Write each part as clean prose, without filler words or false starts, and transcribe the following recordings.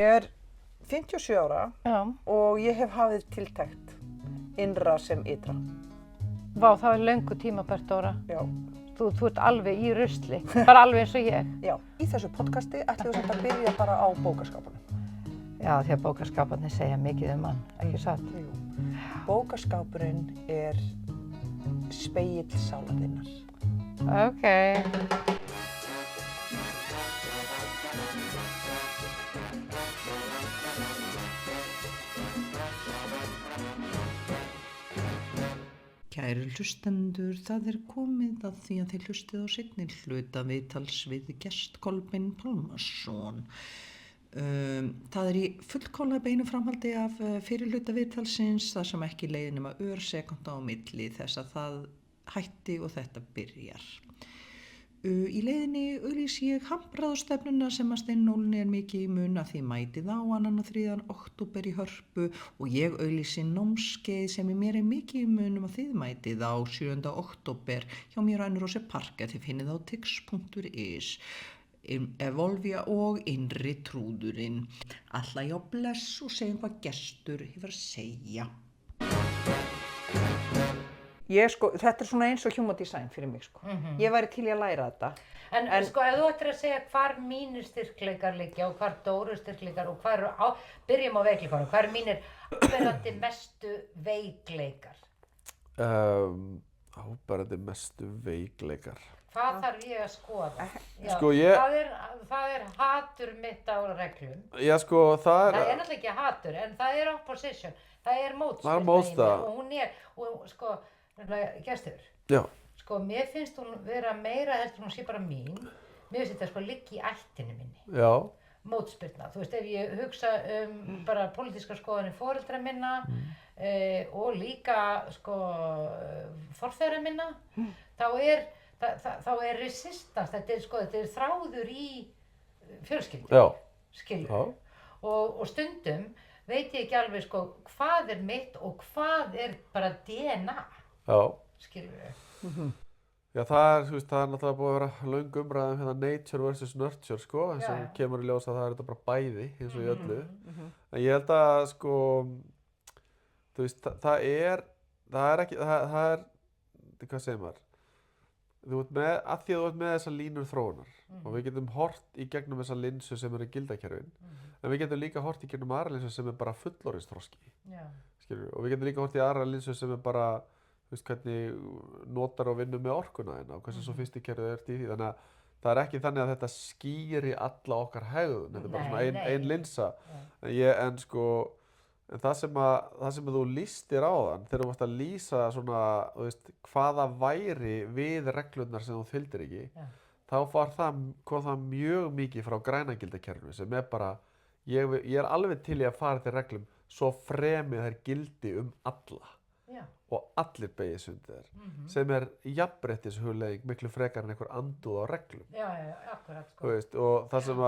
Ég er 57 ára Já. og ég hef hafið tiltekt innra sem ytra. Vá, það er löngu tímabært, Dóra. Já. Þú ert alveg í rusli, bara alveg eins og ég. Já. Í þessu podcasti ætlum við samt að byrja bara á bókaskápunum. Já, því að bókaskáparnir segja mikið um hann, ekki satt? Jú. Bókaskápurinn er spegill sálar þinnar. Ok. Kæru hlustendur, það er komið að því að þið hlustið á seinni hluta viðtals við gest Kolbeinn Pálmason. Það er í fullkomlega beinu framhaldi af fyrri hluta viðtalsins, þar sem ekki leiðir nema örsekúnda á milli þess að það hætti og þetta byrjar. Í leiðinni auglýsi ég hambraðstefnuna sem að Steinólni er mikið í mun að því mætið á 2. og 3. október í Hörpu og ég auglýsi námskeið sem mér er mikið í mun að þið mætið á 7. október hjá mér á Önnurósi Park að þið finnið á tix.is. Evolvia og innri trúðurinn. Alla já bless og segjum hvað gestur hefur að segja. Þetta er svona eins og human design fyrir mig, sko. Ég væri til í að læra þetta. En sko, ef þú ættir að segja hvar mínir styrkleikar liggja og hvar Dóru styrkleikar og hvar byrjum á veikleikunum, hvar er mínir áberandi mestu veikleikar? Áberandi mestu veikleikar. Hvað þarf ég að skoða? Já, Sko, það er hatur mitt á reglum. Já, sko, það Það er náttúrulega ekki hatur, en það er opposition. Það er mótspyrna Það er mótstaða. í mér og hún er, og sko, gestur. Já. Sko, mér finnst hún vera meira heldur hún sé bara mín. Mér finnst þetta sko liggi í ættinni minni. Já. Mótspyrna. Þú veist, ef ég hugsa bara pólitískar skoðanir foreldra minna og líka sko forfeðra minna, þá er resistance, þetta er þráður í fjölskyldu. Já. Skilur. Og stundum veit ég ekki alveg sko hvað er mitt og hvað er bara DNA. Já. Skilur. Já, það er náttúrulega búið að vera löng umræða hérna nature versus nurture, sko, eins og kemur í ljós að það er þetta bara bæði, eins og í öllu. En ég held að, sko, þú veist, það er, hvað segir maður? Að því að þú ert með þessar línur þróunar og við getum hort í gegnum þessa linsu sem er í gildakerfin, en við getum líka hort í gegnum aðra linsu sem er bara fullorðinsþroski, skilur, og við getum líka hort í aðra linsu sem er bara, þú veist, hvernig notar og vinnur með orkuna þína og hversu sofistikeruð ert í því, þannig að það er ekki þannig að þetta skýri alla okkar hegðun, þetta er bara svona ein linsa, en það sem þú lýstir áðan, þegar þú varst að lýsa svona, þú veist, hvaða væri við reglurnar sem þú fylgdir ekki, þá kom það mjög mikið frá grænagildakerfinu sem er bara, ég er alveg til í að fara til reglum svo fremið þær gildi alla og allir beygis undir þær, sem er jafnréttishugleiðing miklu frekar en einhver andúð á reglum. Já, akkurat, sko. Þú veist, og það sem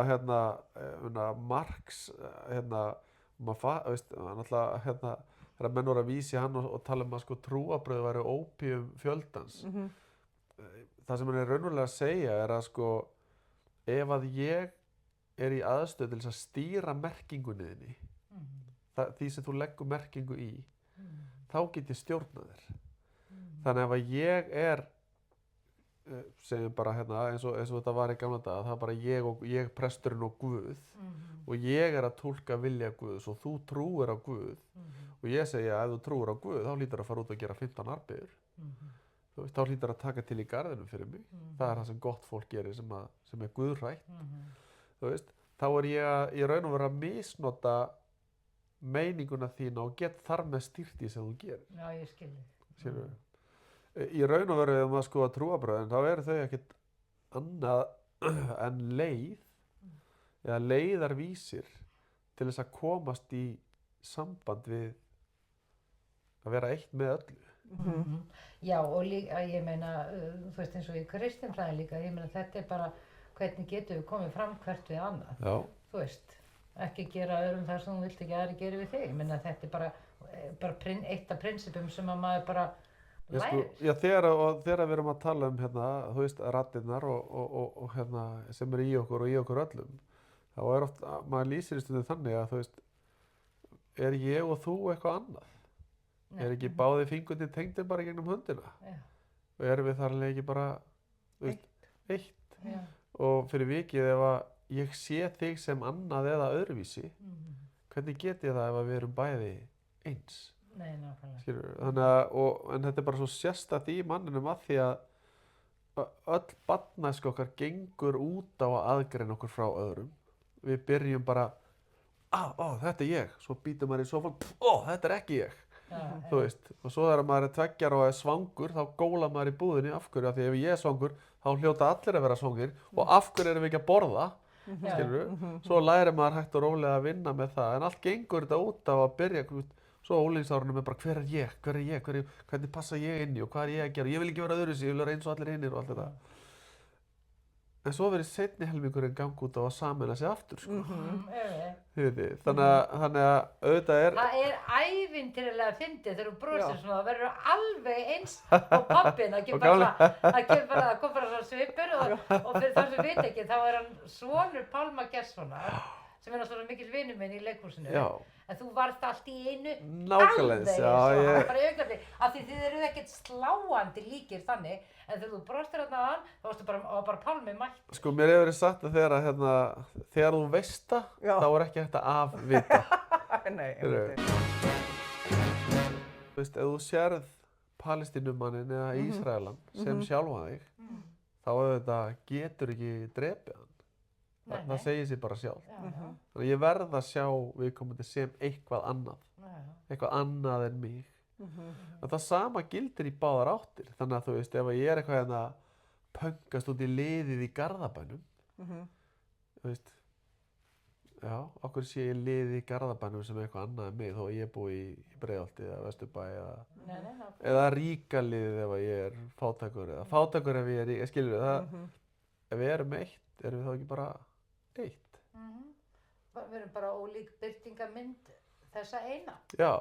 að Marx, náttúrulega, þegar menn voru að vísa í hann og tala um að sko trúarbrögð væri ópíum fjöldans. Það sem hann er raunverulega að segja er að sko, ef að ég er í aðstöðu til þess að stýra merkingunni þinni, því sem þú leggur merkingu í, þá get ég stjórnað þér. Þannig ef að ég er, segjum bara eins og þetta var í gamla daga, það er bara ég presturinn og Guð, og ég er að túlka vilja Guðs og þú trúir á Guð, og ég segja að ef þú trúir á Guð, þá hlýtur að fara út og gera 15 arbeigur. Þú veist, þá hlýtur að taka til í garðinum fyrir mig. Það er það sem gott fólk gerir sem er guðhrætt. Þú veist, þá er ég í raun og veru að misnota meininguna þína og get þar með stýrt í sem þú gerir. Já, ég skilji. Skilur. Í raun og veru ef maður skoða trúarbrögðin, þá eru þau ekkert annað en leið eða leiðarvísir til þess að komast í samband við að vera eitt með öllu. Já, og líka, ég meina, þú veist eins og í kristinfræði líka, ég meina þetta er bara hvernig getum við komið fram hvert við annað. Já. Þú veist, ekki gera öðrum þar sem þú vilt ekki aðri gera við þig. Ég meina þetta er bara eitt af prinsipum sem að maður bara lærir. Já, þegar við erum að tala um þú veist, raddirnar og sem eru í okkur og í okkur öllum, þá oft, maður lýsir í stundum þannig að þú veist, er ég og þú eitthvað annað? Nei. Er ekki báði fingurnir tengdir bara í gegnum höndina? Já. Og erum við þar alveg ekki bara, þú veist, eitt? Já. Og fyrir vikið ef að ég sé þig sem annað eða öðruvísi, hvernig get ég það ef að við erum bæði eins? Nei, nákvæmlega. Skilurðu? Þannig að, en þetta er bara svo sérstakt í manninum að því að öll barnæska okkar gengur út á að aðgreina okkur frá öðrum. Við byrjum bara, þetta er ég, svo býtum maður í sófann, þetta er ekki ég. Þú veist, og svo þegar maður er 2 ára og er svangur, þá gólar maður í búðinni af hverju, af því ef ég er svangur, þá hljóta allir að vera svangir og af hverju erum við ekki að borða, skilurðu? Svo lærir maður hægt og rólega að vinna með það, en allt gengur þetta út á að byrja, svo ólingsárunum er bara hver er ég, hvernig passa ég inn í og hvað er ég að gera, ég vil ekki vera öðruvísi, ég vil vera eins og allir hinnir og allt þetta. En svo verður seinni helmingurinn gang út á að sameina sig aftur, sko. Þannig að auðvitað er... Það er ævintýralega fyndið þegar þú brosir svona, það verður alveg eins og pappinn, það kom bara svona svipur og fyrir þá sem veit ekki, þá er hann sonur Pálma Gestssonar, sem er náttúrulega mikill vinur minn í leikhúsinu. Já. En þú varst allt í einu Nákvæmlega eins, já, bara í augnablik, af því þið eru ekkert sláandi líkir þannig, en þegar þú brostir þarna að hann, þá varstu bara Pálmi mætt. Sko, mér hefur verið sagt að þegar þú veist það, þá er ekki hægt að afvita. Nei, Þú veist, ef þú sérð Palestínumannin eða Ísraelan sem sjálfan þig, þá auðvitað getur ekki drepið hann. Það segir sér bara sjálf. Þannig að ég verð að sjá viðkomandi sem eitthvað annað en mig. En það sama gildir í báðar áttir. Þannig að þú veist, ef ég er eitthvað hérna pöngast út í liðið í Garðabænum, þú veist, já, okkur sé ég liðið í Garðabænum sem eitthvað annað en mig þó að ég búi í Breiðholti eða Vesturbæ eða ríka liðið ef ég er fátækur eða fátækur ef ég er rík, skilur það, ef við erum eitt, erum við þá ekki bara eitt. Við erum bara ólík birtingarmynd þessa eina. Já,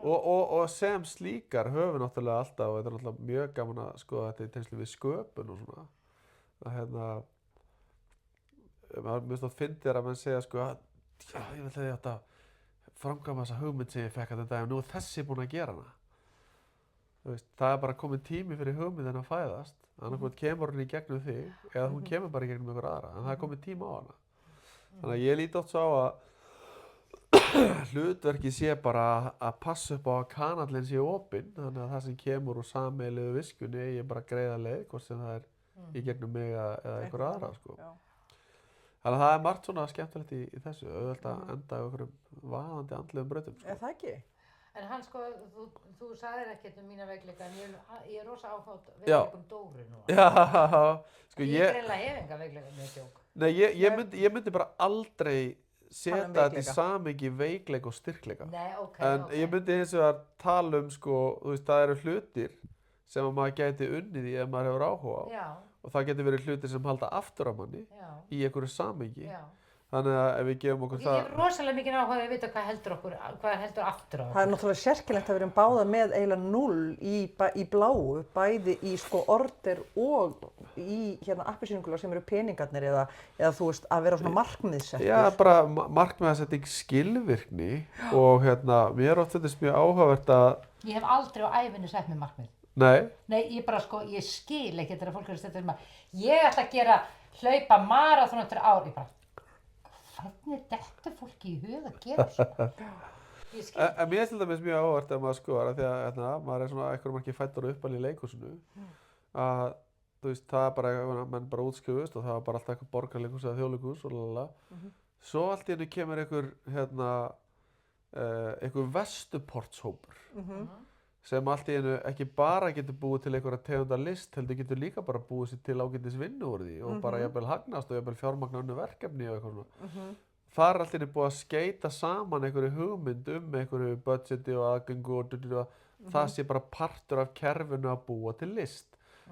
og sem slíkar höfum við náttúrulega alltaf, og þetta er náttúrulega mjög gaman að skoða þetta í tengslum við sköpun og svona, að maður mjög stóð fyndir að menn segja sko að já, ég vil að ég átt að framkvæma þessa hugmynd sem ég fekk að þetta og nú er þessi búinn að gera hana. Þú veist, það er bara komin tími fyrir hugmyndin að fæðast, annarkvæmt kemur hún í gegnum þig eða hún kemur bara í gegnum einhver aðra, en það er komin tíma á hana. Þannig að ég líti oft svo á að hlutverkið sé bara að passa upp á að kanallinn sé opinn, þannig að það sem kemur úr sameiginlegu viskunni eigi bara greiða leið, hvort sem það er í gegnum mig eða einhver aðra, sko. Þannig að það er margt svona skemmtilegt í þessu, auðvitað að enda á einhverjum vaðandi andlegum brautum, sko. Er það ekki? En hann sko, þú sagðir ekkert mína veikleika, en ég er rosa áhugátt veikleikum Dóru núna. Já, sko Ég greinlega hef enga veikleika með djók. Nei, ég myndi bara aldrei setja þetta í samhengi veikleika og styrkleika. Nei, ok. En ég myndi hins vegar tala sko, þú veist, það eru hlutir sem að maður gæti unnið í ef maður hefur áhuga á. Já. Og það geti verið hlutir sem halda aftur á manni í einhverju samhengi. Já. Þannig að ef við gefum okkur það... Ég hef rosalega mikið áhuga að vita hvað heldur aftur á okkur. Það er náttúrulega sérkennilegt að við erum báða með eiginlega 0 í bláu, bæði í sko order og í appelsínugula sem eru peningarnir eða þú veist að vera svona markmiðsettur. Já, bara markmiðsetting skilvirkni og mér oft þetta mjög áhugavert að... Ég hef aldrei á ævinni sett mér markmið. Nei. Nei, ég bara sko, ég skil ekki þegar fólk er að setja ég ætla að hlaupa maraþon eftir ár, ég bara hvernig dettur fólki í hug að gera svona? Ég skil. En mér til dæmis mjög áhugavert að maður skoðar af því að maður er svona einhverjum margir fæddur og uppalinn í leikhúsinu að þú veist, það er bara, menn bara útskrifust og það var bara alltaf eitthvað borgarleikhús eða þjóðleikhús og lalala. Svo allt í hennu kemur einhver vesturportshópur sem allt í hennu ekki bara getur búið til einhverja tegundar list, heldur getur líka bara búið sér til ágætis vinnu úr því og bara jafnvel hagnast og jafnvel fjármagna önnur verkefni og eitthvað svona. Það er allt í hennu búið að skeita saman einhverju hugmynd einhverju budgeti og aðgöngu og það sé bara partur af kerfinu að búa til list.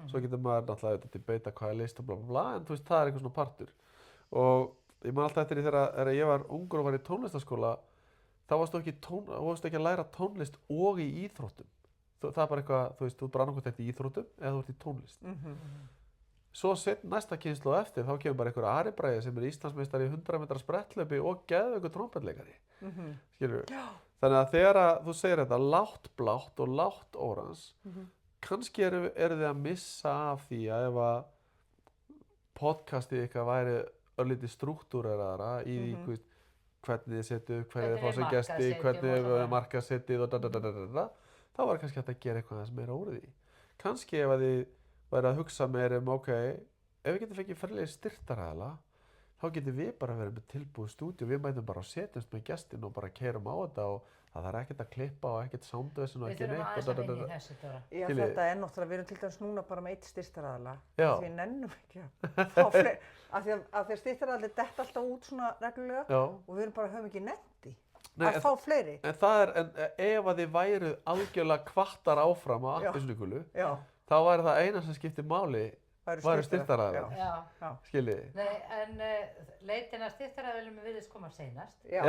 Svo getur maður náttúrulega að debata hvað er list og bla bla bla, en þú veist, það er eitthvað svona partur. Og ég man alltaf eftir því þegar ég var ungur og var í tónlistarskóla, þá varstu ekki að læra tónlist og í íþróttum. Það er bara eitthvað, þú veist, þú ert bara annarkvæmt eftir íþróttum eða þú ert í tónlist. svo næsta kynslu eftir, þá kemur bara einhver Ari Bragi sem er Íslandsmeistari í 100 metra spretthlaupi og geðveikur trompetleikari. Skilur við? Þannig að þegar þú segir þetta lágt blátt og lágt órans, kannski eru þið að missa af því að ef að podcastið ykkar væri örlítið strúktúreraðra í því hvernig þið setju upp, hvernig þið fá sem gesti, hvernig þið markaðssetið og þá var kannski hægt að gera eitthvað aðeins meira úr því. Kannski ef að þið væri að hugsa meira ok, ef við getum fengið ferlega styrktaraðila, þá getum við bara verið með tilbúið stúdíu, við mætum bara að setjast með gestin og bara keyrum á þetta og það þarf ekkert að klippa og ekkert soundvessin og ekki neitt. Við þurfum aðeins að vinna í þessu, Dóra. Já, þetta er náttúrulega, við erum til dæmis núna bara með 1 styrktaraðila, Já. því við nennum ekki að fá fleiri, af því að styrktaraðilir detta alltaf út svona reglulega Já. og við höfum ekki nennt í Nei, að fá fleiri. En það en ef að þið væruð algjörlega kvartar áfram á appelsínugulu, Já. þá væri það eina sem skiptir máli væru styrktaraðilar. Já. Skiljiði? Nei, en leitin að styrktaraðilum virðist koma seinast. Já.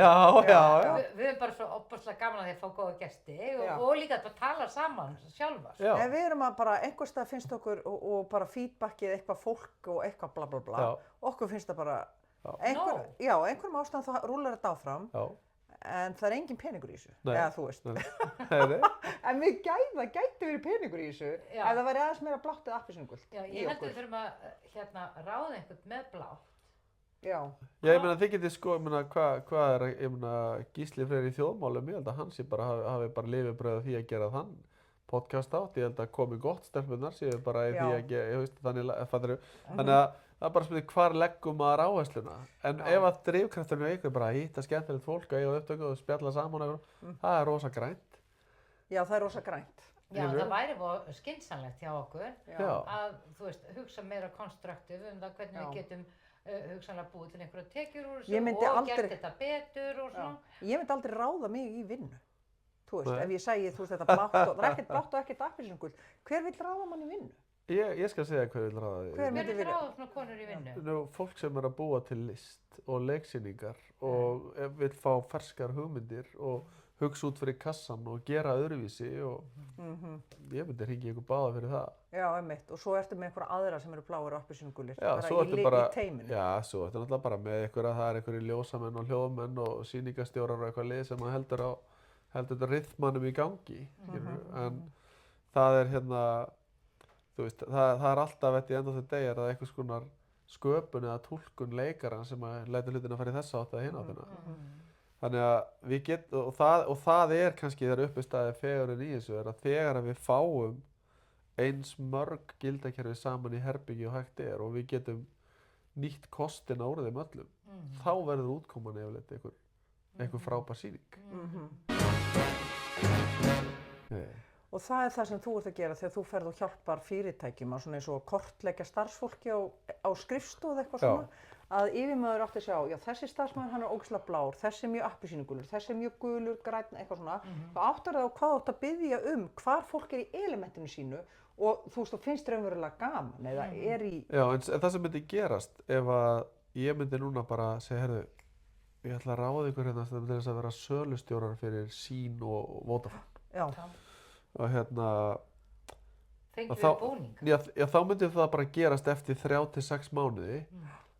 Við erum bara svo opaslega gaman að því að fá góða gesti og líka að tala saman sjálfar. Já. En við erum að bara, einhvers stað finnst okkur og bara feedbackið eitthvað fólk og eitthvað bla bla bla. Já. Okkur finnst það bara, Nóg. einhverjum ástæðum þá rúlar þetta áfram. Já. En það er engin peningur í þessu, Nei. eða þú veist. Nei. En það gæti verið peningur í þessu, ef það væri aðeins meira blátt eða appelsínugult. Já, ég held að við þurfum að ráða einhvern með blátt. Já. Já, ég meina þið getið sko, ég meina hvað er, ég meina Gísli Freyr í þjóðmálum, ég held að hann sé bara hafi bara lifibrauð af því að gera þann podcast átt, ég held að komi gott stelpunar séu bara í því að gera, ég veist, þannig að það er bara spurning hvar leggum maður áhersluna. En ef að drifkrafturinn á ykkur bara að hitta skemmtilegt fólk að eiga upptöku og spjalla saman það er rosa grænt. Já, það er rosa grænt. Já, það væri skynsamlegt hjá okkur Já. að, þú veist, hugsa meira konstruktiv það hvernig við getum hugsanlega búið til einhverja tekjur úr þessu og gert þetta betur og svona. Ég myndi aldrei ráða mig í vinnu. Þú veist, Nei. ef ég segi, þú veist, þetta blátt og, það er ekkert blátt og ekkert appelsínugult. Hver vill ráða mann í vinnu? Ég skal segja hver vil ráða því. Hver Hver myndi vil vilja? ráða svona konur í vinnu? Fólk sem er að búa til list og leiksýningar og vil fá ferskar hugmyndir og hugsa út fyrir kassan og gera öðruvísi og ég myndi hringja ykkur báða fyrir það. Já, einmitt. Og svo ertu með einhverja aðra sem eru bláir og appelsínugulir. Já, svo ertu bara, í teiminu. já, svo ertu náttúrulega bara með ykkur að það er einhverju ljósamenn og hljóðmenn og sýningastjórar og eitthvað lið sem að heldur þetta ryþmanum í gangi, en það er þú veist, það er alltaf at the end of the day er það einhvers konar sköpun eða túlkun leikaran sem að lætur hlutina að fara í þessa átt eða hina áttina. Þannig að við getum, og það er kannski þegar uppistaðið fegurinn í þessu, er að þegar við fáum eins mörg gildakerfi saman í herbergi og hægt er og við getum nýtt kostina úr þeim öllum, þá verður útkoman yfirleitt einhver frábær sýning. Og það er það sem þú ert að gera þegar þú ferð og hjálpar fyrirtækjum að svona eins og kortleggja starfsfólki á skrifstofu eitthvað svona, að yfirmaður átti að sjá, já þessi starfsmaður hann er ógeðslega blár, þessi er mjög appelsínugulur, þessi er mjög gulur, grænn, eitthvað svona, þá áttar það á hvað átt að biðja hvar fólk er í elementinu sínu og þú veist, þú finnst raunverulega gaman eða er í... Já, en það sem myndi gerast ef að ég myndi núna bara segja, heyrðu, ég ætla að ráða ykkur hérna til þess að vera sölustjórar fyrir Sín og Vodafone. Já. Og Fengum við búninga? Já, þá myndi það bara gerast eftir 3 til 6 mánuði.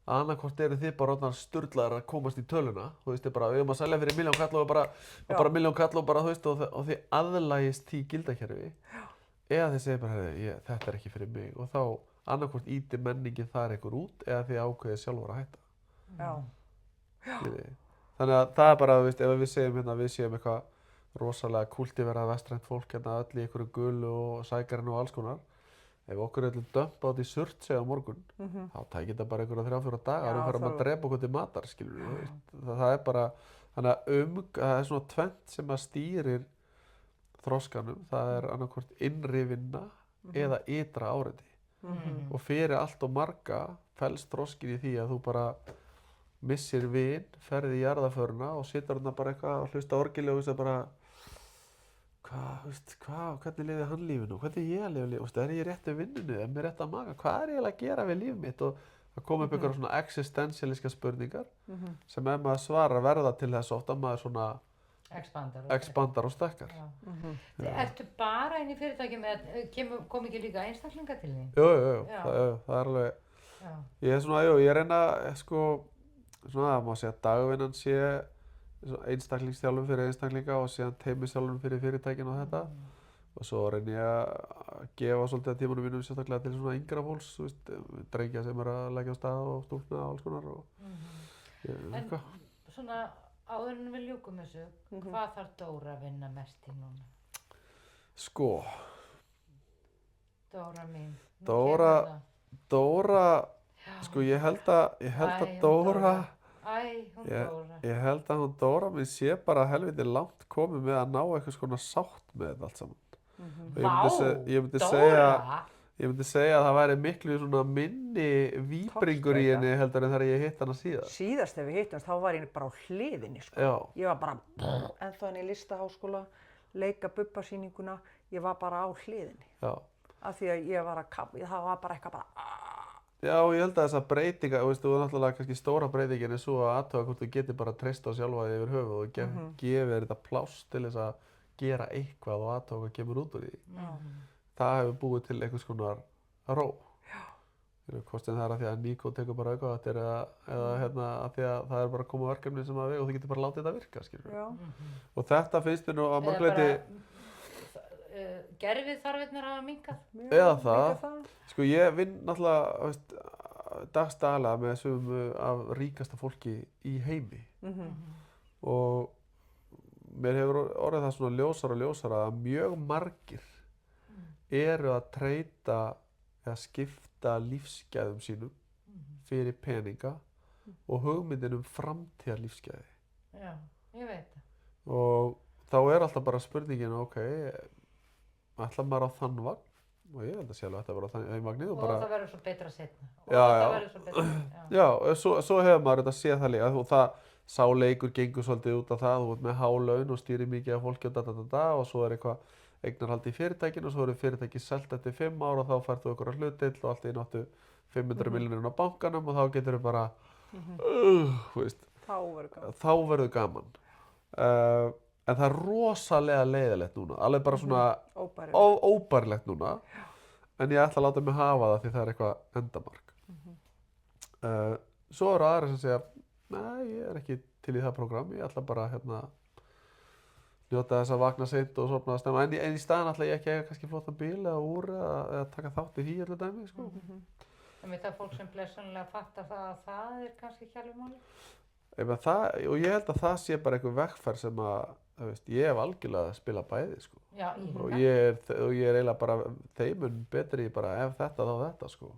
Annarkvort eru þið bara orðnar sturlaðar að komast í töluna, þú veist, bara við að selja fyrir 1 milljón kall og bara 1 milljón kall og bara, þú veist, og þið aðlægist því gildakerfi. Eða þið segir bara, þetta er ekki fyrir mig og þá annarkvort ítir menningin þar einhver út eða þið ákveðið sjálfur að hætta. Já. Þannig að það er bara, þú veist, ef við segjum hérna, við séum eitthvað rosalega kultiverað vestrænt fólk hérna öll í einhverju gulu og sækarinn og alls konar. Ef okkur er allir dömpa át í Surtsey á morgun, þá tækir þetta bara einhverja 3-4 daga og við fyrir að drepa okkur til matar, skilur við. Það er bara, þannig að það er svona tvennt sem að stýrir þroskanum, það er annarkvort innri vinna eða ytra áreiti. Og fyrir allt og marga felst þroskin í því að þú bara missir vin, ferði í jarðaföruna og situr hérna bara eitthvað og hlusta orgelið og veist bara hvernig liði hann lífinu, hvernig ég að lifa lífinu, er ég rétt við vinnunni, er mér rétt að maga, hvað er ég að gera við líf mitt og það kom upp einhverja svona existentialíska spurningar sem ef maður svarar verða til þess oft að maður svona expandar og stækkar. Já. Ertu bara inn í fyrirtækjum eða kom ekki líka einstaklinga til þín? Jú, Já. það er alveg, Já. ég er svona, ég reyna, sko, svona að maður segja að dagvinnan sé einstaklingsþjálfun fyrir einstaklinga og síðan teymisþjálfun fyrir fyrirtækin og þetta. Og svo reyni ég að gefa svolítið að tímanum mínum sérstaklega til svona yngra fólks, þú veist, drengja sem er að leggja á stað og stúlkna og alls konar og En svona áður en við ljúkum þessu, hvað þarf Dóra að vinna mest í núna? Sko, Dóra mín. Dóra, sko ég held að Dóra, Hún Dóra. ég held að hún Dóra mín sé bara helviti langt komið með að ná eitthvað svona sátt með þetta allt saman. Ég myndi segja að það væri miklu svona minni víbringur í henni heldur en þegar ég hitt hana síðast. Síðast þegar við hittumst, þá var ég bara á hliðinni, sko. Já. Ég var bara ennþá henni í listaháskóla, leika bubbasýninguna, ég var bara á hliðinni. Já. Af því að ég var það var bara eitthvað bara Já, ég held að þessa breytinga, þú veist, þú náttúrulega kannski stóra breytingin er svo að athuga hvort þú getur bara treyst á sjálfa þig yfir höfuð og gefið þér þetta pláss til þess að gera eitthvað og athuga hvað kemur út úr því. Það hefur búið til einhvers konar ró. Hvort sem það er að því að Níko tekur bara aukavaktir eða að því að það er bara að koma verkefni sem að við og þú getur bara látið þetta virka, skilur. Já. Og þetta finnst mér nú að mörgleiti... Gerfið þarfirnar hafa minnkað? Eða það. Sko ég vinn náttúrulega, veist, dagstaglega með sumu af ríkasta fólki í heimi. Og mér hefur orðið það svona ljósara og ljósara að mjög margir eru að treyta eða skipta lífsgæðum sínum fyrir peninga og hugmyndin framtíðar lífsgæði. Já, ég veit það. Og þá er alltaf bara spurningin, ok, ætlar maður á þann vagn? Og ég held að sjálf að þetta var á þann vagnið og bara... það verður svo betra seinna. Já, svo hefur maður þetta séð það líka og það sá leikur gengur svolítið út af það, þú ert með há laun og stýrir mikið af fólki og og svo er eitthvað eignarhaldi í fyrirtækinu og svo eru fyrirtæki selt eftir 5 ár og þá færð þú einhverja hlutdeild og allt í náttu 500 milljónir á bankanum og þá getur þau bara, þú veist, þá verður gaman. En það er rosalega leiðilegt núna, alveg bara svona óbærilegt núna, en ég ætla að láta mig hafa það því það er eitthvað endamark. Svo eru aðra sem segja, nei, ég er ekki til í það prógram, ég ætla bara njóta þess að vakna seint og sofna að snemma, en í staðinn ætla ég ekki að eiga kannski flottan bíl eða úr eða taka þátt í því öllu dæmi, sko. Það er fólk sem blessunlega fattar það að það er kannski ekki alveg máli. Og ég held að það sé bara einhver vegferð sem að, þú veist, ég hef algjörlega að spila bæði, sko. Já, og ég er eiginlega bara þeimun betri bara ef þetta þá þetta, sko.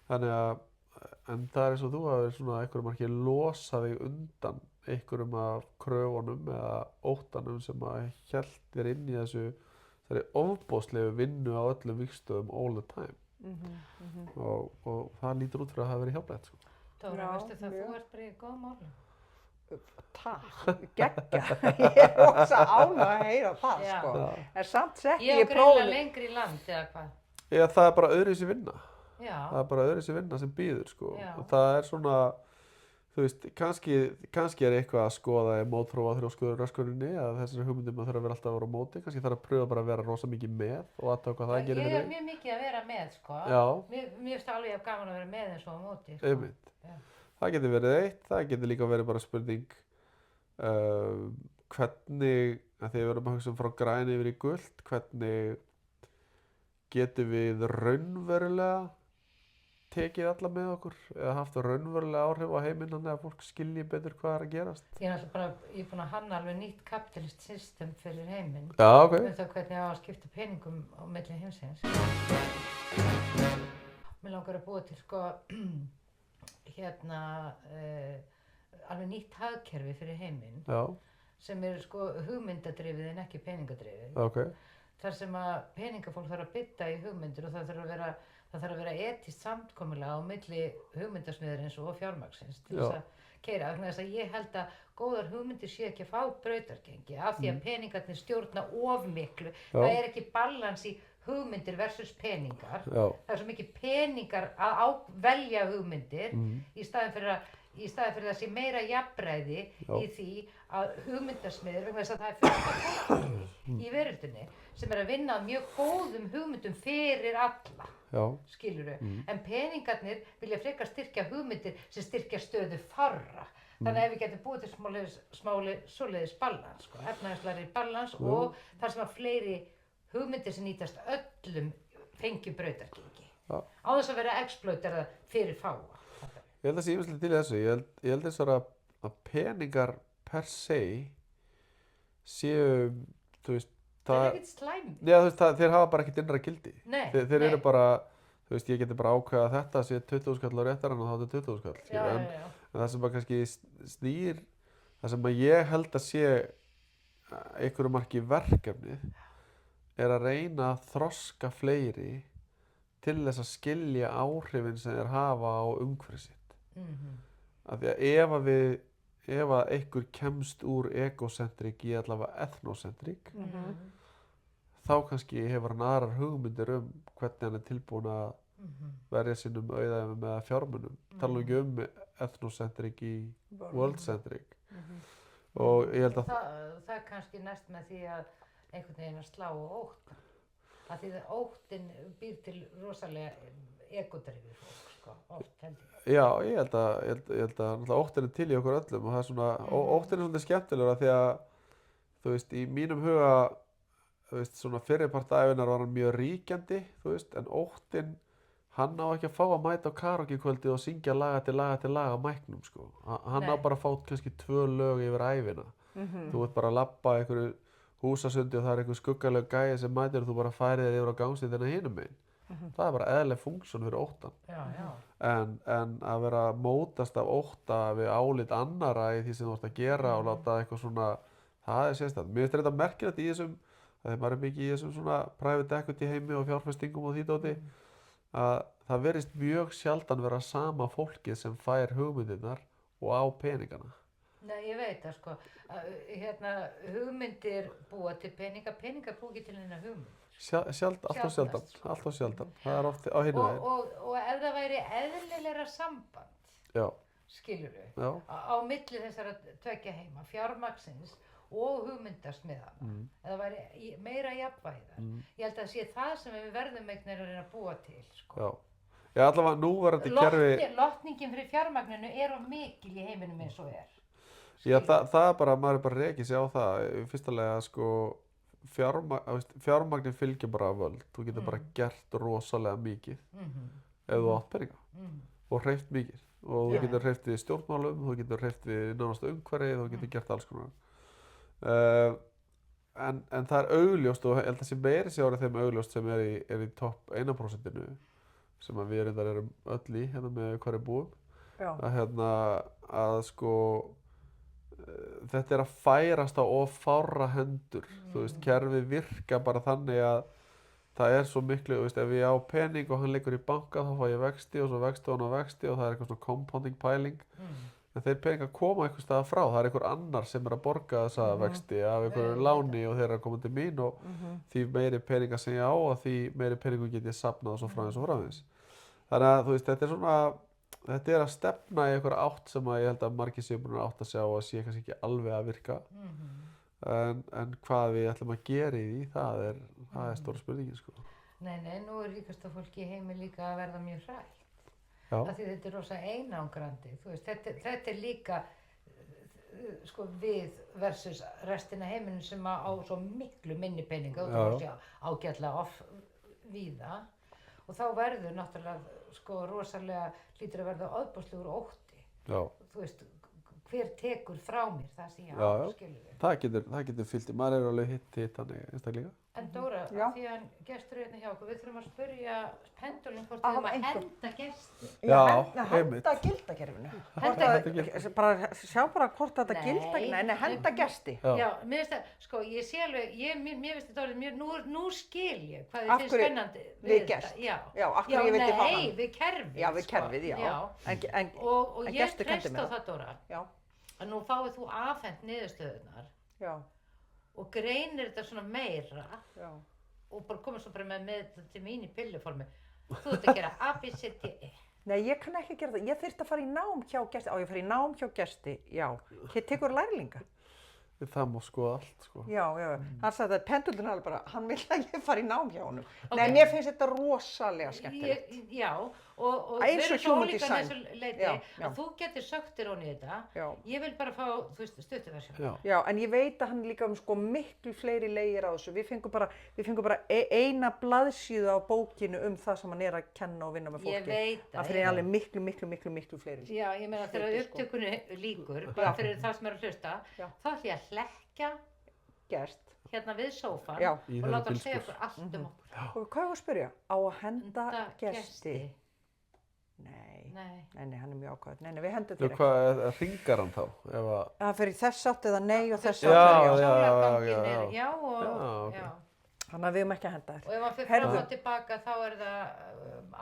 Þannig að, en það er eins og þú hafir svona einhverjum ekki losa þig undan einhverjum af kröfunum eða óttanum sem að hélt þér inn í þessari ofboðslegu vinnu á öllum vígstöðum all the time. Og það lítur út fyrir að það hafi verið hjálplegt, sko. Dóra, veistu það, þú ert bara í góð máli. Takk, geggja. Ég er rosa ánægð að heyra það, sko. En samt sett ég prófið lengri í land, eða hvað? Já, það er bara öðruvísi vinna. Já. Það er bara öðruvísi vinna sem býður, sko. Og það er svona, þú veist, kannski er eitthvað að skoða í mótþróa þrjóskuröskuninni að þessari hugmyndum að þurfa að vera alltaf að vera á móti. Kannski þarf að pröfa bara að vera rosa mikið með og aðtöka hvað það gerir fyrir þig. Ég er mjög mikið að vera með, sko. Já. Mér finnst alveg gaman að vera með eins og á móti, sko. Einmitt. Það getur verið eitt, það getur líka verið bara spurning hvernig, að því við verðum að hugsa frá græni yfir í gult, hvernig getum við raunverulega tekið alla með okkur eða haft raunverulega áhrif á heiminn þannig að fólk skilji betur hvað er að gerast. Ég er búin að hanna alveg nýtt kapitalist system fyrir heiminn. Já, ok. Með það hvernig á að skipta peningum á milli heimsins. Mér langar að búa til sko alveg nýtt hagkerfi fyrir heiminn. Já. Sem er sko hugmyndadrifið en ekki peningadrifið. Ok. Þar sem að peningafólk þarf að bytta í hugmyndir og það þarf að vera etískt samkomulag á milli hugmyndasmiðarins og fjármagnsins til þess að keyra. Þess að ég held að góðar hugmyndir sé ekki að fá brautargengi af því að peningarnir stjórna of miklu. Það er ekki balans í hugmyndir versus peningar. Það er svo mikið peningar að velja hugmyndir í staðin fyrir að í staði fyrir það sé meira jafnræði Já. í því að hugmyndasmiður, vegna þess að það er fullt af fólki í veröldinni sem er að vinna að mjög góðum hugmyndum fyrir alla, Já, skilurðu, en peningarnir vilja frekar styrkja hugmyndir sem styrkja stöðu fárra. Þannig að ef við getum búið til smáli svoleiðis balans, sko, efnahagslegri balans og þar sem að fleiri hugmyndir sem nýtast öllum fengjum brautargengi. Já. Á þess að vera exploitera fyrir fáa. ég held að sé ýmislegt til í þessu. Ég held eins og að peningar per se séu, þú veist, Það er ekkert slæm. Já, þú veist, þeir hafa bara ekkert innra gildi. Nei, Þeir eru nei. bara, þú veist, ég geti bara ákveða að þetta sé 20 skall á réttarann og þá er þetta 20 skall. Já, skilur. já, já. En það sem að kannski snýr, það sem að ég held að sé einhverju marki verkefnið er að reyna að þroska fleiri til þess að skilja áhrifin sem þeir hafa á umhverfið sitt. Af því að ef að einhver kemst úr egocentrik í allavega ethnocentrik, þá kannski hefur hann aðrar hugmyndir hvernig hann er tilbúin að verja sínum auðæfum eða fjármunum. Tala nú ekki ethnocentrik í worldcentrik. Og ég held að Það er kannski næst með því að einhvern veginn að slá á óttan. Af því að óttin býr til rosalega egodrifið fólk, sko, oft held ég. Já, ég held að náttúrulega óttin er til í okkur öllum og það er svona, óttin er svolítið skemmtilegur af því að, þú veist, í mínum huga, þú veist, svona fyrirpart ævinnar var hann mjög ríkjandi, þú veist, en óttin, hann á ekki að fá að mæta á karaoke-kvöldi og syngja laga til laga á mæknum, sko. Hann á Nei. bara að fá kannski 2 lög yfir ævina. Þú ert bara að labba einhverju húsasundi og það er einhver skuggaleg gæi sem mætir og þú bara færið þér yfir á gangstéttina hinum megin. Það er bara eðlileg funksjón fyrir óttan. Já, já. En að vera að mótast af ótta við álit annara í því sem þú ert að gera og láta eitthvað svona, það er sérstætt. Mér finnst þetta merkilegt í þessum, þegar maður er mikið í þessum svona private equity heimi og fjárfestingum og því dóti, að það verist mjög sjaldan vera sama fólkið sem fær hugmyndirnar og á peningana. Nei, ég veit það, sko. Hugmyndir búa til peningar búa ekki til hennar hugmynd. Alltof sjaldan, Sjaldnast, sko. alltof sjaldan. Það er oft á hinu veginn. Og ef það væri eðlilegra samband, Já, skilurðu, já, á milli þessara tveggja heima, fjármagnsins og hugmyndasmiðana, eða væri meira jafnvægðar. Ég held að sé það sem við verðum einhvern veginn að reyna að búa til, sko. já. Já, allavega núverandi kerfi. Lotningin fyrir fjármagninu er of mikil í heiminum eins og er. Já, það er bara, maður er bara rekið sig á það. Í fyrsta lega, sko, fjármagnin fylgir bara völd. Þú getur bara gert rosalega mikið ef þú átt peninga og hreyft mikið. Og þú getur hreyft við stjórnmálum, þú getur hreyft við nánast umhverfið, þú getur gert alls konar. En það er augljóst og ég held að sé meiri sé árið þeim augljóst sem er í topp 1%-inu sem að við reyndar erum öll í hérna með hvar er búum. Já. Að sko þetta er að færast á of fárra hendur. Þú veist, kerfið virka bara þannig að það er svo miklu, þú veist, ef ég á pening og hann liggur í banka þá fá ég vexti og svo vexti og vexti og það er eitthvað svona compounding pæling. En þeir peningar koma einhvers staðar frá, það er einhver annar sem er að borga þessa vexti af einhverju láni og þeir eru að koma til mín og því meiri peningar sem ég á og því meiri peningum get ég safnað og svo framvegis. Þannig að þú veist, þetta er að stefna í einhverja átt sem að ég held að margir séu búin að átt að sjá að sé kannski ekki alveg að virka. En hvað við ætlum að gera í því, það er stóra spurningin, sko. Nei, nú er ríkasta fólki í heimi líka að verða mjög hrætt. Já. Af því þetta er rosa einangrandi, þú veist, þetta er líka sko við versus restina heiminum sem á svo miklu minni peninga og það sé ágætlega víða og þá verður náttúrulega sko rosalega hlýtur að verða ofboðslegur ótti. Já. Þú veist, hver tekur frá mér það sem ég á, skilur við. Það getur fyllt í, maður er alveg hitt þannig einstaklega. En Dóra, Já. því að gestur hérna hjá okkur, við þurfum að spyrja pendulum hvort við höfum að henda gesti. Já, henda einmitt. gildakerfinu. Henda- Bara sjá bara hvort þetta Nei. gildakerfinu, nei, henda gesti. Já, mér finnst það, sko, ég sé alveg, mér finnst þetta orðið mjög, nú skil ég hvað Af þið finnst hverju spennandi við gest? Já, Já, af hverju ég vildi fá hann. Nei, við kerfið, Já, við kerfið, já. En Og en ég gestur kenndi treyst mér á það. það, Dóra, Já, að nú fáið þú afhent niðurstöðunar já, og greinir þetta svona meira já. og bara komið svo bara með þetta til mín í pilluformi. Þú ert að gera A, B, C, D, E. Nei, ég kann ekki gera það. Ég þyrfti að fara í nám hjá gesti. Á, ég fara í nám hjá gesti, já. Tekur lærlinga. Það má skoða allt, sko. Já. Hann sagði að pendulinn alveg bara, hann vil að ég fara í nám hjá honum. Ok. Nei, mér finnst þetta rosalega skemmtilegt. Já, og Eins við og erum svo human ólíkar design. þessu leiti Já. að þú getur sögt þér onni í þetta. Já. Ég vil bara fá, þú veist, stuttuversjón. Já. Já, en ég veit að hann er líka sko miklu fleiri leigir á þessu. Við fengum bara eina blaðsíðu á bókinu það sem hann að kenna og vinna með fólki. Ég veit það. Það fyrir alveg miklu fleiri. Já, ég meina þegar Hluti, sko. upptökunni líkur, bara fyrir það sem er að hlusta, Já. þá ætlum ég að hlekkja Gest. hérna við sófan Já. Í og þennan láta hann segja bílskúr. okkur allt um okkur. Og hvað var að spyrja? Á að henda Enda gesti? Nei, hann er mjög ákvæður. Nei, við hendum Þú, þér ekki. hvað, hringar hann þá? Ef að, Það fyrir þess átt eða nei og þess Já, átt. já. Sólarganginn já. er, já, og, Já, ok. já. Þannig að við höfum ekki að henda þér. Og ef hann fyrir Heyrðu. fram og tilbaka þá er það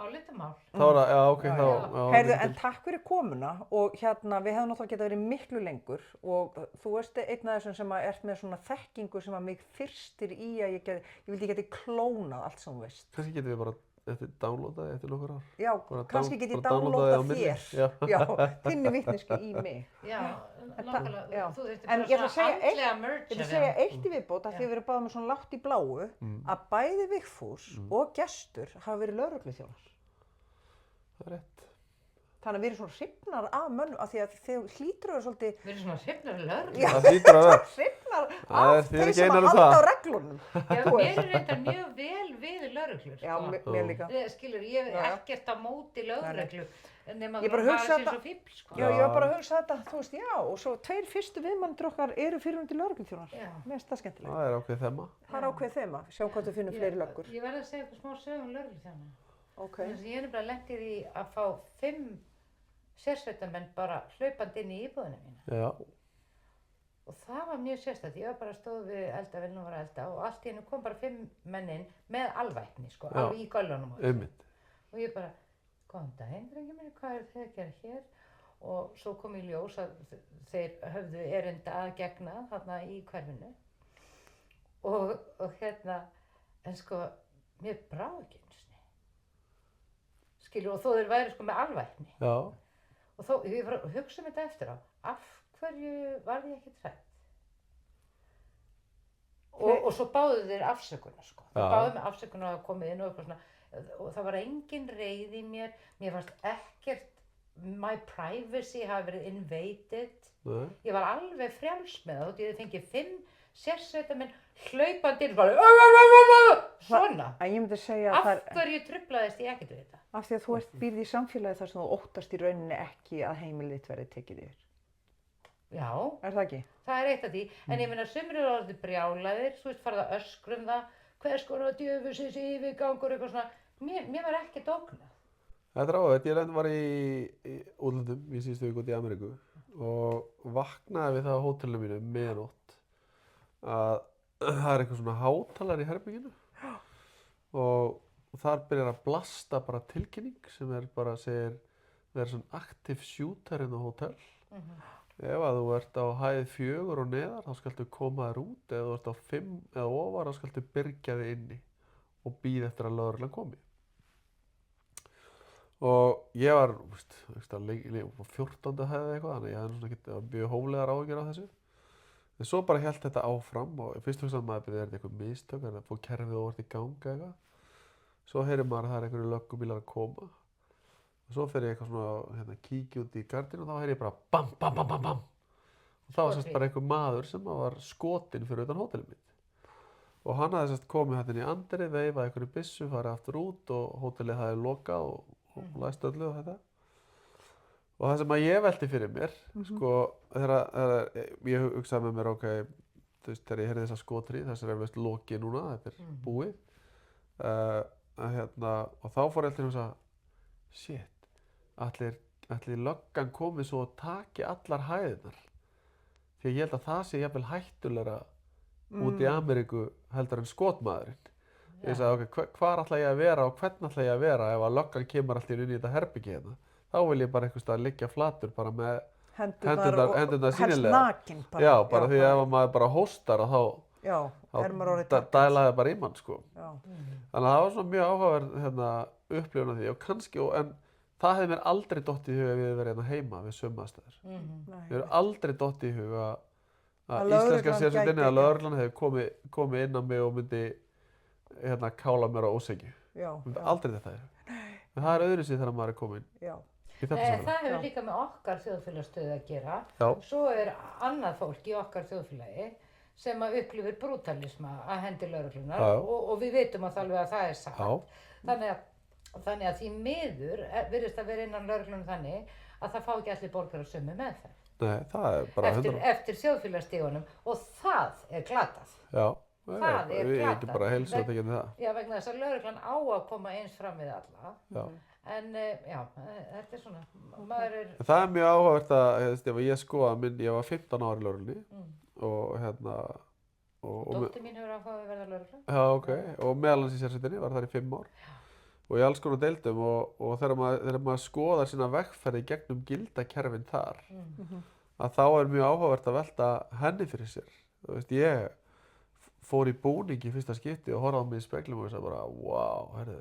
álitamál. þá er það, já, ok, Já, þá. já. já, Heyrðu, mikil- en takk fyrir komuna og hérna við hefum náttúrulega getað verið miklu lengur og þú veist einn af þessum sem að ert með svona þekkingu sem að mig fyrstir í að ég vildi geti klónað allt sem þú veist. Kannski getum við bara downloadaði eftir nokkur ár. Já, Bara kannski get ég bara downloadaði á downloadað milli. þér. Já. Þinni vitneski í mig. Já, já. nákvæmlega, þú þurftir En bara ég ætla að svona segja andlega merge. Ég vil segja eitt í viðbót að því við erum báðum með svona látt í bláu að bæði Vigfús og Gestur hafa verið lögregluþjónar. Það er rétt. Þannig að við erum svona hrifnar af mönnum af því að þau hlýtur að vera svolítið Við erum svona hrifnar lögreglu. Já. Það hlýtur að vera. hrifnar Það er- af þið eruð þeir ekki sem einar að um halda á það. reglunum. Já, mér er reyndar mjög vel við lögreglur. Já, sko. mér líka. Skilur, ég hef Já, já. ekkert á móti lögreglu. Nema Ég bara það hugsa sé þetta- svo fíbl, sko. Já, ég var bara að hugsa þetta, þú veist, já, og svo tveir fyrstu viðmannir okkar eru fyrirhundi lögregluþjónar. Já. Mér finnst það skemmtilegt. Það er ákveð þemma. Það er ákveðið þema, sjáum hvað þú finnum fleiri löggur. Ég verði að segja eitthvað smá sögum lögregluþjóna. Ok. Ég er bara lentið í að fá 5 sérsveitamenn bara hlaupandi inn í íbúðina mína. Já. Og það var mjög sérstætt. Ég var bara stóð við eldavélinni og var að elda og allt í hennu kom bara 5 menn inn með alvæpni, sko, Já. alveg í göllunum. Einmitt. Og ég bara, góðan daginn, drengir minni, hvað er þið að gera hér? Og svo kom í ljós að þeir höfðu erinda að gegna þarna í hverfinu. Og hérna, en sko, mér brá ekki einu sinni. Skilur, og þó þeir væri sko með alvæpni. Já. Og þó, ég var að hugsa um þetta eftir á, af hverju var ég ekki trætt? Og svo báðu þeir afsökunar, sko. Þeir Já. báðu mig afsökunar að koma inn og eitthvað svona. Og það var engin reið í mér. Mér fannst ekkert, my privacy hafi verið invaded. Nei. Ég var alveg frjáls með það. Ég fengið 5 sérsveitamenn hlaupandi inn, bara svona. En ég myndi segja að Af það er, hverju truflaðist ég ekkert við þetta? af því að þú býrð í samfélagi þar sem þú óttast í rauninni ekki að heimilið þitt verði tekið yfir. Já. Er það ekki? Það er eitt af því, en ég meina sumir eru orðið brjálæðir, þú veist, farið að öskra um það, hvers konar djöfusins yfirgangur, eitthvað svona. Mér var ekkert ógnað. Þetta er áhugavert. Ég var í útlöndum í síðustu viku út í Ameríku og vaknaði við það á hótelinu mínu miðnótt að það er eitthvað svona hátalar í herberginu og þar byrjar að blasta bara tilkynning sem er bara, segir, það er svona active shooter inn á hótel. Ef að þú ert á hæð 4 og neðar, þá skaltu koma þér út. Ef þú ert á 5 eða ofar, þá skaltu byrgja þig inni og bíða eftir að lögreglan komi. Og ég var, veist, á 14. hæð eða eitthvað, þannig ég hafði svona ekkert mjög hóflegar áhyggjur af þessu. En svo bara hélt þetta áfram og fyrst hugsaði maður að er þetta eitthvað mistök, er það fór kerfið óvart í ganga eitthvað. Svo heyrir maður að það er einhverju löggubílar að koma. Og svo fer ég eitthvað svona, kíkja út í gardinu og þá heyri ég bara bam, bam, bam, bam, bam. Og það var sérst bara einhver maður sem var skotinn fyrir utan hótelið mitt. Og hann hafði sérst komið hérna inn í andrið, veifaði einhverju byssu, farið aftur út og hótelið hafði lokað og læst öllu og þetta. Og það sem að ég velti fyrir mér, sko, þegar ég hugsaði með mér, ok, þú veist, þegar ég heyrði þessa skotri, þessar er veist lokið núna, þetta er búið. Og þá fór ég alltaf að hugsa, shit, ætli löggan komið svo og taki allar hæðirnar. Því ég held að það sé jafnvel hættulegra út í Ameríku heldur en skotmaðurinn. Ég sagði, ok, hvar ætla ég að vera og hvernig ætla ég að vera ef að löggan kemur alltaf inn í þetta herbyggi hérna. Þá vil ég bara einhvers staðar liggja flatur bara með hendurnar helst sýnilega. nakinn bara. Já, bara því ef maður bara hóstar og þá er maður orðið takk. dælaði bara í mann, sko. Já. Þannig að það var svona mjög áhugaverð upplifun af því og kannski, en það hefði mér aldrei dottið í hug ef ég hefði verið hérna heima við sömu aðstæður. Nei. Mér hefur aldrei dottið í hug að Að íslenska lögreglan sérsveitinni gæti að lögreglan hefði komið inn á mig og myndi kála mér á ósegju. Já, Myndi já, aldrei þetta í hug. En það er öðruvísi þegar maður er kominn já. í þetta Nei, samfélag. það hefur Já. líka með okkar þjóðfélagsstöðu að gera. Já, Svo annað fólk í okkar þjóðfélagi sem að upplifir brútalisma að hendi lögreglunar Já. og við vitum að það er satt. já, Þannig að því miður virðist að vera innan lögreglunum þannig að það fá ekki allir borgarar sömu meðferð nei, það er bara eftir þjóðfélagsstígunum og það er glatað. Já, Það er við glatað. ekki bara heilsað ekki það. Já, vegna þess að lögreglan á að koma eins fram við alla. Já. En já, þetta er svona, maður er... En það er mjög áhugavert að, ef ég skoða minn, ég var 15 ára í lögreglunni og Dóttir mín hefur áhuga að verða lögregla. Já, ok, og meðal hans í sérsveitinni, var þar í 5 ár og í alls konar deildum og þegar maður skoðar sína vegferði gegnum gildakerfin þar að þá er mjög áhugavert að velta henni fyrir sér. Þú veist, ég fór í búningi í fyrsta skipti og horfði á mig í speglum og ég sagði bara, wow, herðu,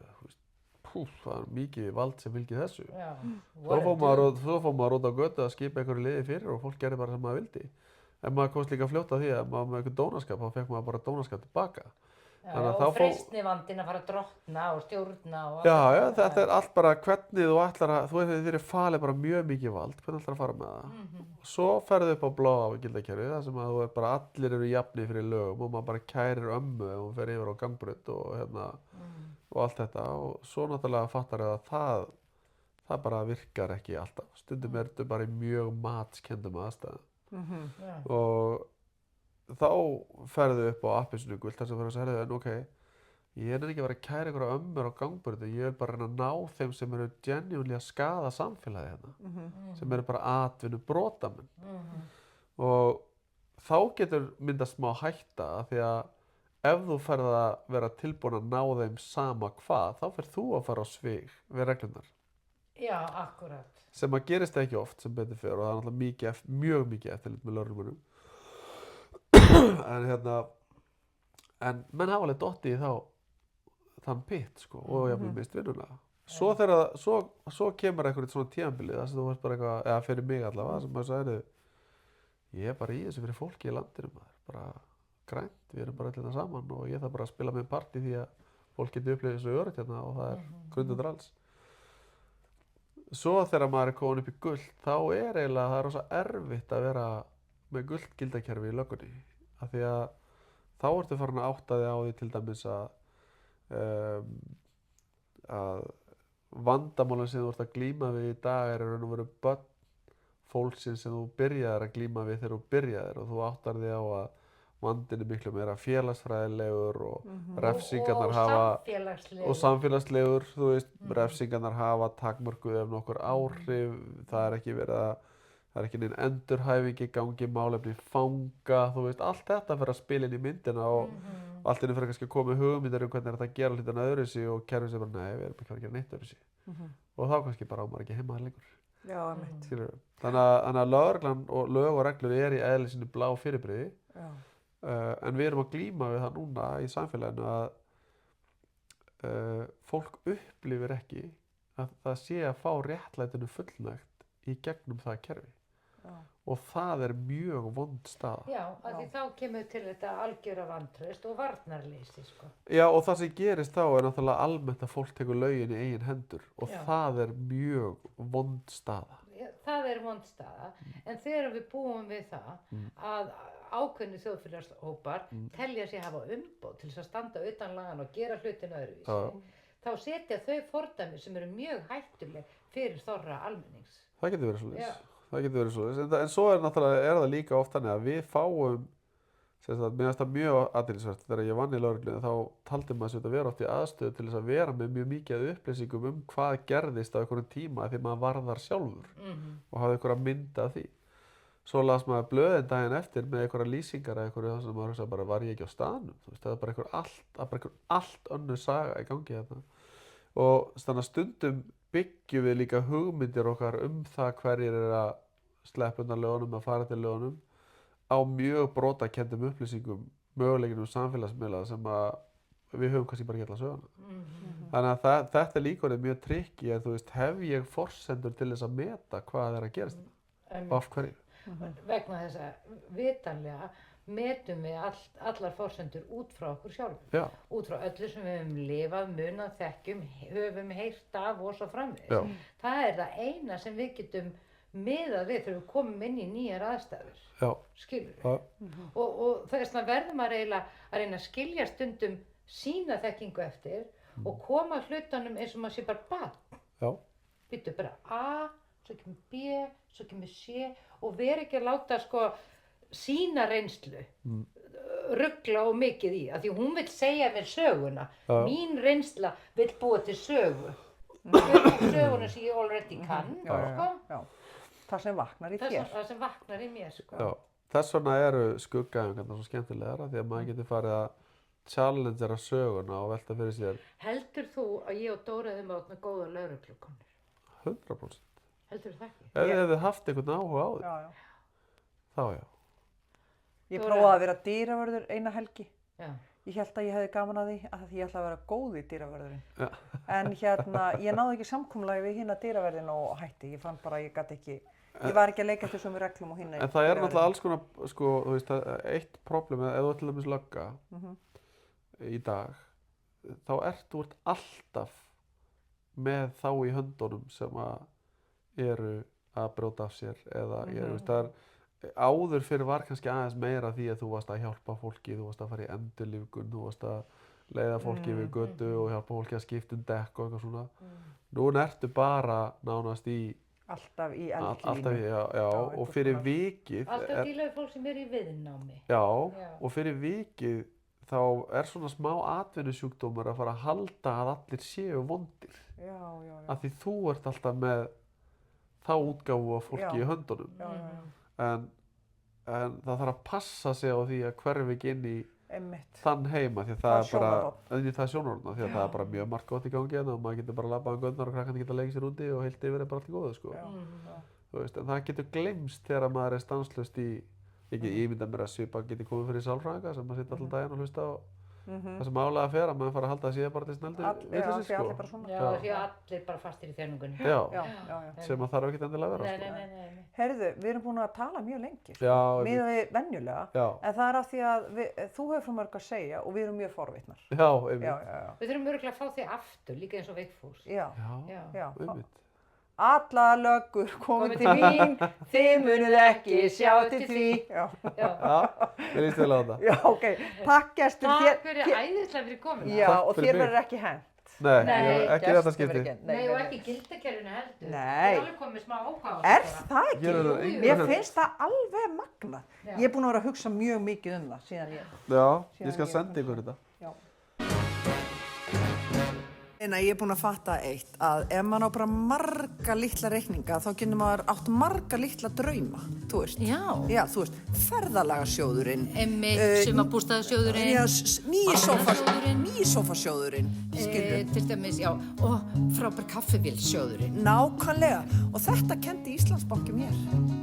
það er mikið vald sem fylgir þessu. Já, Svo fór maður út á götu að skipa einhverju liði fyrir og fólk gerði bara sem maður vildi. En maður komst líka fljótt að því að maður með einhvern dónaskap, þá fekk maður bara dónaskap tilbaka. Þannig að og þá freistnivandinn að fara að drottna og stjórna og Já, þetta er allt bara hvernig þú ætlar að, þú hefur þér falið bara mjög mikið vald, hvernig ætlar að fara með það. Svo ferðu upp á blá gildakerfið, þar sem að þú er bara allir eru jafnir fyrir lögum og maður bara kærir ömmu ef hún fer yfir á gangbraut og allt þetta og svo náttúrulega fattar að það bara virkar ekki alltaf. Stundum er þetta bara í mjög matskendum aðstæðum. Og þá ferðu upp á appisinu gult þar sem fyrir að segja, en ok, ég er ekki að vera að kæra ykkur ömmur á gangbrauti, ég vil bara reyna að ná þeim sem eru genuinely að skaða samfélagið hérna, sem eru bara atvinnu brotamenn. Og þá getur myndast smá hætta af því að ef þú ferð að vera tilbúin að ná þeim sama hvað, þá ferð þú að fara á svig við reglunar. Já, akkurat. Sem að gerist ekki oft sem betur fyrir og það er náttúrulega mjög mikið eftirlit með lögreglumönnum. En menn hafa alveg dottið í þann pitt sko og jafnvel mist vinnuna. Svo kemur eitthvað svona tímabilið þar sem þú veist bara eitthvað, eða fyrir mig allavega, sem maður sagði, ég er bara í þessu fyrir fólki í landinu maður, bara grænt, við erum bara allir saman og ég þarf bara að spila með partí því að fólk getur upplifið þessu öryggt hérna og það er grundvöldar alls. Svo þegar maður er komin upp í gult, þá er eiginlega, það er rosa erfitt að vera með gult gildakerfi í löggunni af því að þá ertu farin að átta þig á því til dæmis að vandamálin sem þú ert að glíma við í dag er raun og veru börn fólksins sem þú byrjaðir að glíma við þegar þú byrjaðir og þú áttar þig á að vandinn er miklu meira félagsfræðilegur og refsingarnar og samfélagslegur, þú veist, refsingarnar hafa takmörkuð ef nokkur áhrif, það er ekki verið að það er ekki neinn endurhæfing í gangi, málefni fanga, þú veist, allt þetta fyrir að spila inn í myndina og allt inni fyrir kannski að koma hugmyndir hvernig er þetta að gera hlutina öðruvísi og kerfið sem bara, nei, við erum ekki að gera neitt öðruvísi. Og þá kannski bara á maður ekki heima lengur. Já, einmitt. Þannig að lögreglan og lög og reglur er í eðli sínu blá fyrirbrigði, en við erum að glíma við það núna í samfélaginu að fólk upplifir ekki að það sé að fá réttlætinu fullnægt í gegnum það kerfi. Og það er mjög vond staða. Já, af því þá kemur til þetta algjöra vantraust og varnarleysi, sko. Já, og það sem gerist þá er náttúrulega almennt að fólk tekur lögin í eigin hendur og það er mjög vond staða. Já, það er vond staða, en þegar við búum við það að ákveðni þjóðfélagshópar telja sig hafa umboð til þess að standa utan lagan og gera hlutina öðruvísi, þá setja þau fordæmi sem eru mjög hættuleg fyrir þorra almennings. Það getur verið svoleiðis. Það getur verið svoleiðis. En svo er það líka oft þannig að við fáum, mér finnst það mjög athyglisvert, þegar ég vann í lögreglunni þá taldi maður að vera oft í aðstöðu til þess að vera með mjög mikið upplýsingum hvað gerðist á einhverjum tíma því maður var þar sjálfur og hafði einhverja mynd af því. Svo las maður blöðin daginn eftir með einhverja lýsingar eða einhverju þess að maður hugsaði bara, var ég ekki á staðnum? Þú veist, það er bara einhver allt önnur saga í gangi þarna. Og þannig að stundum byggjum við líka hugmyndir okkar það hverjir að sleppa undan lögunum, að fara til lögunum á mjög brotakendum upplýsingum, möguleikinum samfélagsmiðla sem að við höfum kannski bara ekki alla söguna. Þannig að þetta líka orðið mjög trikki, þú veist, hef ég forsendur til þess að meta hvað að gerast og af hverju. Vegna þess að vitanlega metum við allar forsendur út frá okkur sjálfum. Já. Út frá öllu sem við höfum lifað, munað, þekkjum, höfum heyrt af og svo framvegis. Já. Það er það eina sem við getum miðað við þegar við komum inn í nýjar aðstæður. Já. Skilur Já. og þess vegna verðum að reyna að skilja stundum sína þekkingu eftir og koma hlutunum eins og maður sé bara barn. Já. Býttu bara A, svo kemur B, svo kemur C og vera ekki að láta sko sína reynslu ruggla og mikið í, af því hún vill segja mér söguna. Já. Mín reynsla vill búa til sögu. Söguna sem ég already kann, sko. Já. Það sem vaknar í þér. Það sem vaknar í mér, sko. Já. Þess vegna eru skuggaæfingarnar svo skemmtilegar því að maður getur farið að challengera söguna og velta fyrir sér. Heldur þú að ég og Dóra hefum átt með góða lögreglukonur? 100%. Heldur þú það ekki? Ef þið hefðu haft einhvern áhuga á því, Já. þá já. Ég prófaði að vera dýravörður eina helgi. Já. Ég held að ég hefði gaman að því að ég ætla að vera góð í dýravörðurinn. Já. En ég náði ekki samkomulagi við hina dýraverðin og hætti. Ég fann bara að ég gat ekki, ég var ekki að leika eftir sömu reglum og hina. En það er náttúrulega alls konar, sko, þú veist, eitt problem ef þú ert til dæmis lögga í dag, þá þú ert alltaf með þá í höndunum sem eru að brjóta af sér eða það er áður fyrir var kannski aðeins meira því að þú varst að hjálpa fólki, þú varst að fara í endurlífgun, þú varst að leiða fólki yfir götu og hjálpa fólki að skipta dekk og eitthvað svona. Núna ertu bara nánast í alltaf í eldlínu. Alltaf, já, og fyrir vikið Alltaf dílaði fólk sem er í viðnámi. Já, og fyrir vikið þá er svona smá atvinnusjúkdómur að fara að halda að allir séu vondir. Já. Af því þú ert alltaf með þá útgáfu af fólki í höndunum. Já. En það þarf að passa sig á því að hverfa ekki inn í þann heima því að það er bara sjónarhorn því að það er bara mjög margt gott í gangi og maður getur bara labbað göndar og krakkandi geta leikið sér úti og heilt yfir er bara allt í góðu, sko. Þú veist, en það getur gleymst þegar maður er stanslaust í ekki ímynda mér að svipa geti komið fyrir sálfræðinga sem maður sitt allan daginn og hlusta á það sem álega fer að maður fara að halda að sé bara til snældu vitleysu, sko. Allir bara svona. Já, því að allir bara fastir í þjörnungunni. Já, sem að þarf ekkert endilega að vera, sko. Nei. Heyrðu, við erum búin að tala mjög lengi, Já, miðað við venjulega, en það er af því að þú hefur svo mörg að segja og við erum mjög forvitnar. Já, einmitt. Já. Við þurfum örugglega að fá þig aftur, líka eins og Vigfús. Já. Einmitt. Alla löggur komið til mín, þið munuð ekki sjá til því. Já, ég líst vel á þetta. Já, ok. Takk gestur. Takk fyrir æðislega fyrir komuna. Já, og þér verður ekki hent. Nei, ekki þetta skipti. Nei, og ekki gildakerfinu heldur. Nei. Það er alveg komið smá áhuga á Er það ekki? Mér finnst það alveg magnað. Ég er búin að vera að hugsa mjög mikið um það síðan ég. Já, ég skal senda ykkur þetta. Já. Ég er búin að fatta eitt, að ef maður á bara marga litla reikninga þá getur maður átt marga litla drauma, þú veist. Já, þú veist, ferðalagasjóðurinn. Sumarbústaðasjóðurinn. Nýi sófasjóðurinn. Til dæmis, já, og frábær kaffivélsjóðurinn. Nákvæmlega, og þetta kenndi Íslandsbanki mér.